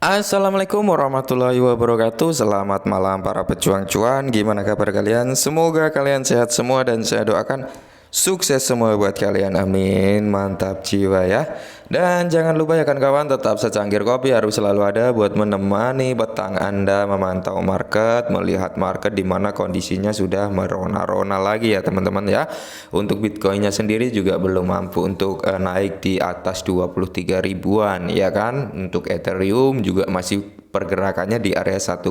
Assalamualaikum warahmatullahi wabarakatuh. Selamat malam para pejuang cuan. Gimana kabar kalian? Semoga kalian sehat semua dan saya doakan sukses semua buat kalian. Amin. Mantap jiwa ya. Dan jangan lupa ya kawan-kawan, tetap secangkir kopi harus selalu ada buat menemani petang Anda memantau market, melihat market di mana kondisinya sudah merona-rona lagi ya teman-teman ya. Untuk Bitcoinnya sendiri juga belum mampu untuk naik di atas 23 ribuan ya kan. Untuk Ethereum juga masih pergerakannya di area 1,8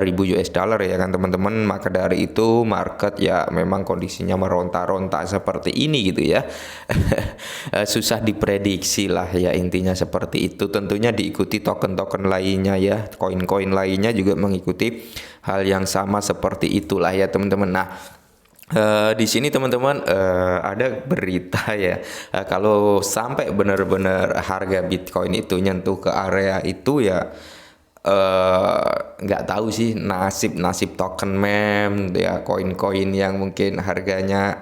ribu US dollar ya kan teman-teman. Maka dari itu market ya memang kondisinya meronta-ronta seperti ini gitu ya. Susah diprediksi lah ya, intinya seperti itu. Tentunya diikuti token-token lainnya ya, koin-koin lainnya juga mengikuti hal yang sama seperti itulah ya teman-teman. Nah, di sini teman-teman ada berita ya, kalau sampai benar-benar harga Bitcoin itu nyentuh ke area itu ya, nggak tahu sih nasib token meme ya, koin-koin yang mungkin harganya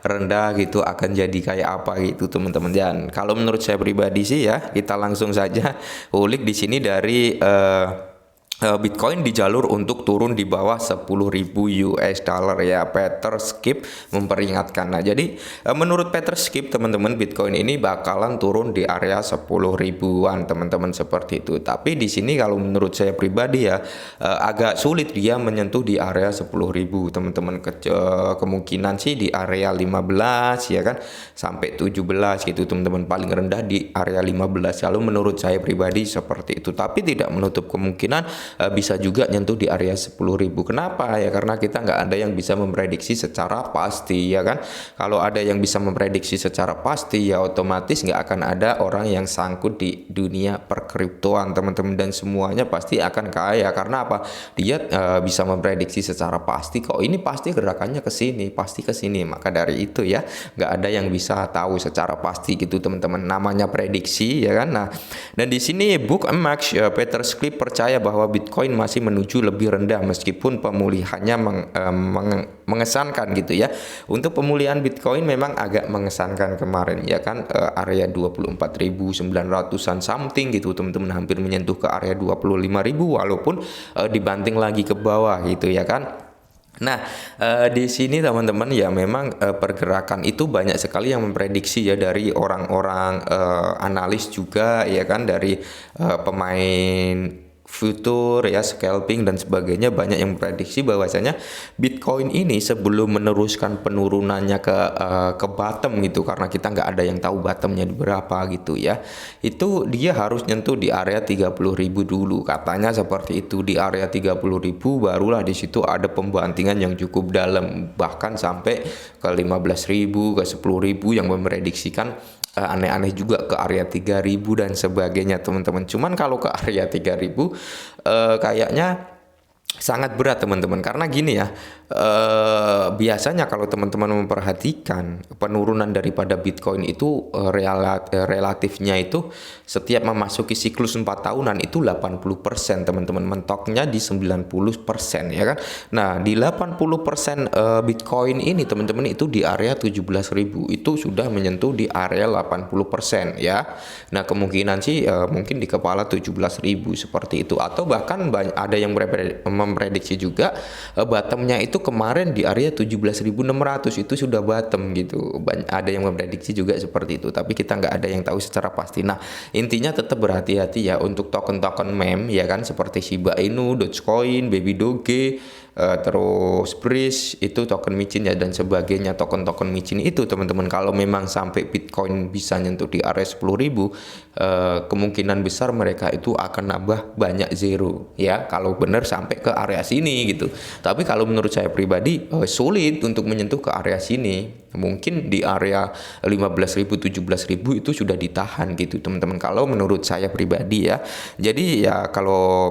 rendah gitu akan jadi kayak apa gitu teman-teman. Dan kalau menurut saya pribadi sih ya, kita langsung saja ulik di sini dari Bitcoin di jalur untuk turun di bawah 10.000 US dollar ya. Peter Skip memperingatkan. Nah, jadi menurut Peter Skip teman-teman, Bitcoin ini bakalan turun di area 10 ribuan teman-teman seperti itu. Tapi di sini kalau menurut saya pribadi ya, agak sulit dia menyentuh di area 10.000 teman-teman. Kemungkinan sih di area 15 ya kan sampai 17 gitu teman-teman, paling rendah di area 15. Kalau menurut saya pribadi seperti itu. Tapi tidak menutup kemungkinan bisa juga nyentuh di area 10.000. Kenapa ya? Karena kita nggak ada yang bisa memprediksi secara pasti ya kan. Kalau ada yang bisa memprediksi secara pasti ya otomatis nggak akan ada orang yang sangkut di dunia perkriptoan teman-teman, dan semuanya pasti akan kaya. Karena apa? Dia bisa memprediksi secara pasti kok ini pasti gerakannya ke sini, pasti ke sini. Maka dari itu ya nggak ada yang bisa tahu secara pasti gitu teman-teman. Namanya prediksi ya kan. Nah, dan di sini Bookmap Peter Script percaya bahwa Bitcoin masih menuju lebih rendah meskipun pemulihannya mengesankan gitu ya. Untuk pemulihan Bitcoin memang agak mengesankan kemarin ya kan, area 24.900-an something gitu teman-teman, hampir menyentuh ke area 25.000 walaupun dibanting lagi ke bawah gitu ya kan. Nah, di sini teman-teman ya memang pergerakan itu banyak sekali yang memprediksi ya, dari orang-orang analis juga ya kan, dari pemain futur ya, scalping dan sebagainya, banyak yang memprediksi bahwasanya Bitcoin ini sebelum meneruskan penurunannya ke bottom gitu, karena kita nggak ada yang tahu bottomnya di berapa gitu ya, itu dia harus nyentuh di area 30.000 dulu katanya seperti itu. Di area 30.000 barulah di situ ada pembantingan yang cukup dalam, bahkan sampai ke 15.000 ke 10.000 yang memprediksikan aneh-aneh juga ke area 3.000 dan sebagainya teman-teman. Cuman kalau ke area 3.000 kayaknya sangat berat teman-teman, karena gini ya, biasanya kalau teman-teman memperhatikan penurunan daripada Bitcoin itu relatifnya itu setiap memasuki siklus 4 tahunan itu 80% teman-teman, mentoknya di 90% ya kan. Nah, di 80% Bitcoin ini teman-teman itu di area 17.000 itu sudah menyentuh di area 80% ya. Nah, kemungkinan sih mungkin di kepala 17.000 seperti itu, atau bahkan ada yang memprediksi juga bottomnya itu kemarin di area 17.600 itu sudah bottom gitu. Ada yang memprediksi juga seperti itu, tapi kita nggak ada yang tahu secara pasti. Nah, intinya tetap berhati-hati ya untuk token-token meme ya kan, seperti Shiba Inu, Dogecoin, Baby Doge, terus Breeze itu token micin ya dan sebagainya. Token-token micin itu teman-teman kalau memang sampai Bitcoin bisa nyentuh di area 10.000, kemungkinan besar mereka itu akan nambah banyak zero ya, kalau benar sampai ke area sini gitu. Tapi kalau menurut saya pribadi sulit untuk menyentuh ke area sini. Mungkin di area 15.000 17.000 itu sudah ditahan gitu teman-teman, kalau menurut saya pribadi ya. Jadi ya kalau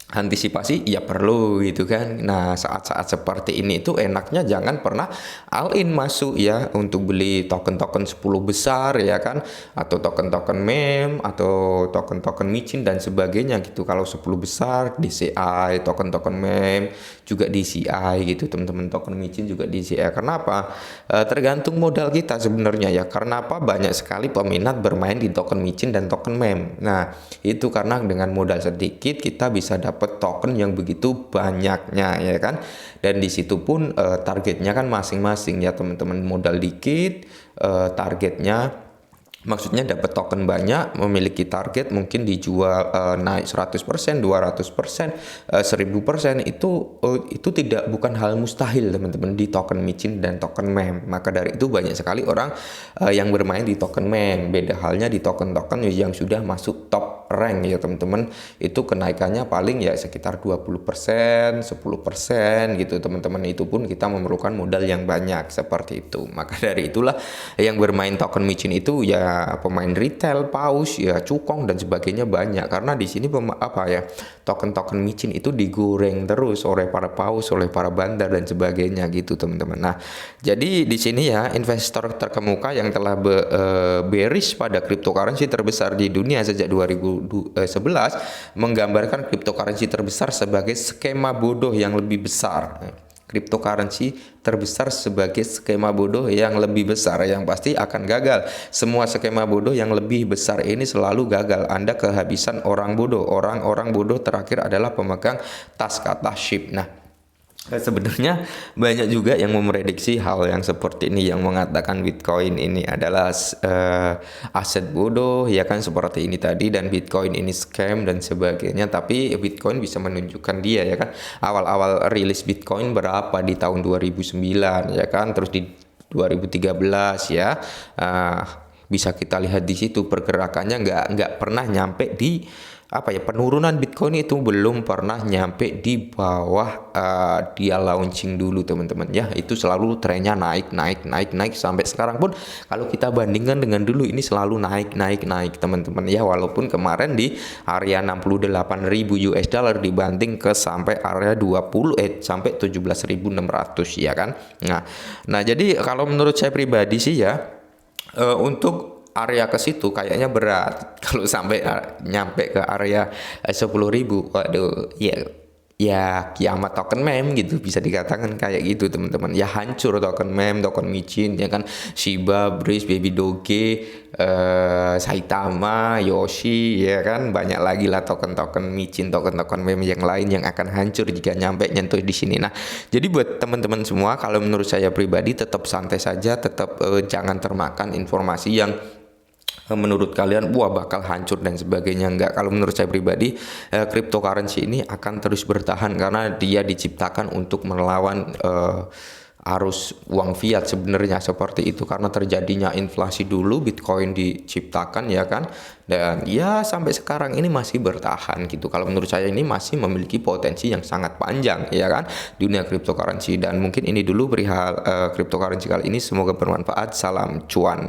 antisipasi ya perlu gitu kan. Nah, saat-saat seperti ini itu enaknya jangan pernah all in masuk ya untuk beli token-token 10 besar ya kan, atau token-token meme atau token-token micin dan sebagainya gitu. Kalau 10 besar DCI, token-token meme juga DCI gitu teman-teman, token micin juga DCI. Kenapa? Tergantung modal kita sebenarnya ya. Karena apa? Banyak sekali peminat bermain di token micin dan token meme. Nah, itu karena dengan modal sedikit kita bisa dapat token yang begitu banyaknya ya kan. Dan di situ pun targetnya kan masing-masing ya teman-teman. Modal dikit, targetnya maksudnya dapat token banyak, memiliki target mungkin dijual naik 100%, 200%, 1000%, itu tidak bukan hal mustahil teman-teman di token micin dan token meme. Maka dari itu banyak sekali orang yang bermain di token meme. Beda halnya di token-token yang sudah masuk top rank ya teman-teman. Itu kenaikannya paling ya sekitar 20%, 10% gitu teman-teman. Itu pun kita memerlukan modal yang banyak seperti itu. Maka dari itulah yang bermain token micin itu ya pemain retail, paus, ya cukong dan sebagainya banyak. Karena di sini token-token micin itu digoreng terus oleh para paus, oleh para bandar dan sebagainya gitu teman-teman. Nah, jadi di sini ya investor terkemuka yang telah bearish pada cryptocurrency terbesar di dunia sejak 2011 menggambarkan cryptocurrency terbesar sebagai skema bodoh yang lebih besar. Cryptocurrency terbesar sebagai skema bodoh yang lebih besar, yang pasti akan gagal. Semua skema bodoh yang lebih besar ini selalu gagal. Anda kehabisan orang bodoh. Orang-orang bodoh terakhir adalah pemegang tas kata SHIB. Nah, sebenarnya banyak juga yang memprediksi hal yang seperti ini, yang mengatakan Bitcoin ini adalah aset bodoh ya kan, seperti ini tadi, dan Bitcoin ini scam dan sebagainya. Tapi Bitcoin bisa menunjukkan dia ya kan, awal-awal rilis Bitcoin berapa di tahun 2009 ya kan, terus di 2013 ya, bisa kita lihat di situ pergerakannya nggak pernah nyampe di penurunan Bitcoin itu belum pernah nyampe di bawah dia launching dulu teman-teman ya. Itu selalu trennya naik sampai sekarang pun kalau kita bandingkan dengan dulu ini selalu naik teman-teman ya. Walaupun kemarin di area 68.000 US dollar dibanding ke sampai area sampai 17.600 ya kan. Nah jadi kalau menurut saya pribadi sih ya, untuk area ke situ kayaknya berat. Kalau sampai nyampe ke area 10.000, waduh ya kiamat token meme gitu, bisa dikatakan kayak gitu teman-teman ya. Hancur token meme, token micin ya kan, Shiba, Breeze, Baby Doge, Saitama, Yoshi ya kan, banyak lagi lah token-token micin, token-token meme yang lain yang akan hancur jika nyampe nyentuh di sini. Nah, jadi buat teman-teman semua, kalau menurut saya pribadi tetap santai saja, tetap jangan termakan informasi yang menurut kalian bakal hancur dan sebagainya. Enggak, kalau menurut saya pribadi cryptocurrency ini akan terus bertahan karena dia diciptakan untuk melawan arus uang fiat sebenarnya, seperti itu. Karena terjadinya inflasi dulu Bitcoin diciptakan ya kan, dan ya sampai sekarang ini masih bertahan gitu. Kalau menurut saya ini masih memiliki potensi yang sangat panjang ya kan, dunia cryptocurrency. Dan mungkin ini dulu perihal cryptocurrency kali ini, semoga bermanfaat. Salam cuan.